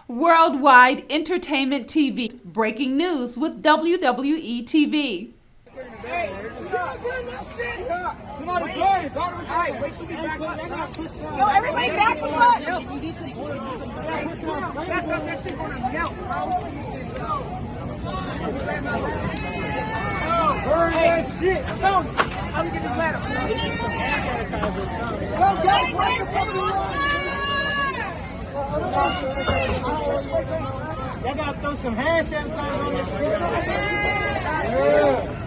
Worldwide Entertainment TV. Breaking news with WWE TV. Yo, everybody back the fuck! Burn that shit! I'm gonna get this ladder. Go, guys! Y'all gotta throw some hand sanitizer on this shit. Yeah.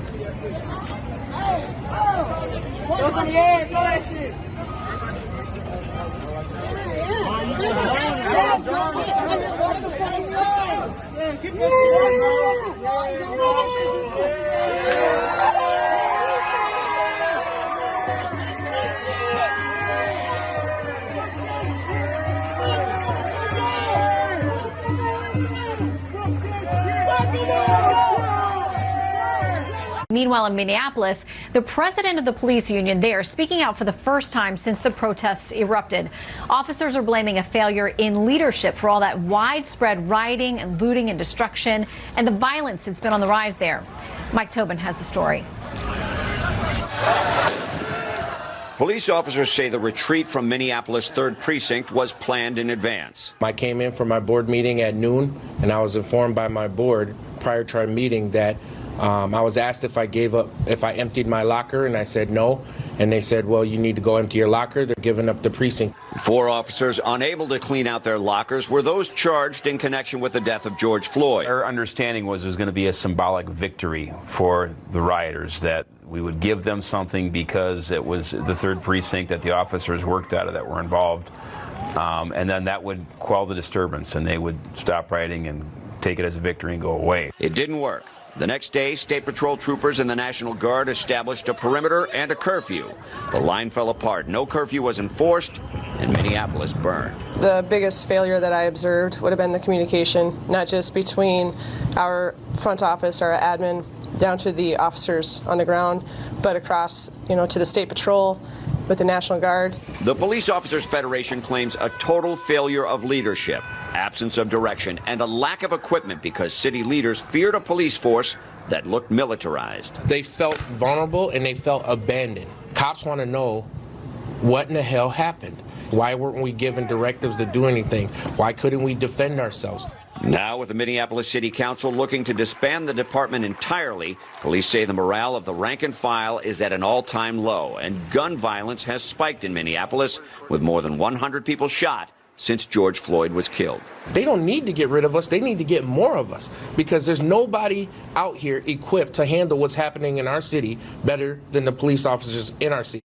Throw some air, throw that shit. Yeah, get that Meanwhile, in Minneapolis, the president of the police union there speaking out for the first time since the protests erupted. Officers are blaming a failure in leadership for all that widespread rioting and looting and destruction and the violence that's been on the rise there. Mike Tobin has the story. Police officers say the retreat from Minneapolis 3rd Precinct was planned in advance. I came in for my board meeting at noon, and I was informed by my board prior to our meeting that I was asked if I emptied my locker, and I said no. And they said, well, you need to go empty your locker. They're giving up the precinct. 4 officers unable to clean out their lockers were those charged in connection with the death of George Floyd. Our understanding was it was going to be a symbolic victory for the rioters, that we would give them something because it was the 3rd Precinct that the officers worked out of that were involved. And then that would quell the disturbance, and they would stop rioting and take it as a victory and go away. It didn't work. The next day, State Patrol troopers and the National Guard established a perimeter and a curfew. The line fell apart. No curfew was enforced, and Minneapolis burned. The biggest failure that I observed would have been the communication, not just between our front office, our admin, down to the officers on the ground, but across, to the State Patrol, with the National Guard. The Police Officers Federation claims a total failure of leadership, absence of direction, and a lack of equipment because city leaders feared a police force that looked militarized. They felt vulnerable and they felt abandoned. Cops want to know what in the hell happened. Why weren't we given directives to do anything? Why couldn't we defend ourselves? Now, with the Minneapolis City Council looking to disband the department entirely, police say the morale of the rank and file is at an all-time low, and gun violence has spiked in Minneapolis, with more than 100 people shot since George Floyd was killed. They don't need to get rid of us. They need to get more of us, because there's nobody out here equipped to handle what's happening in our city better than the police officers in our city.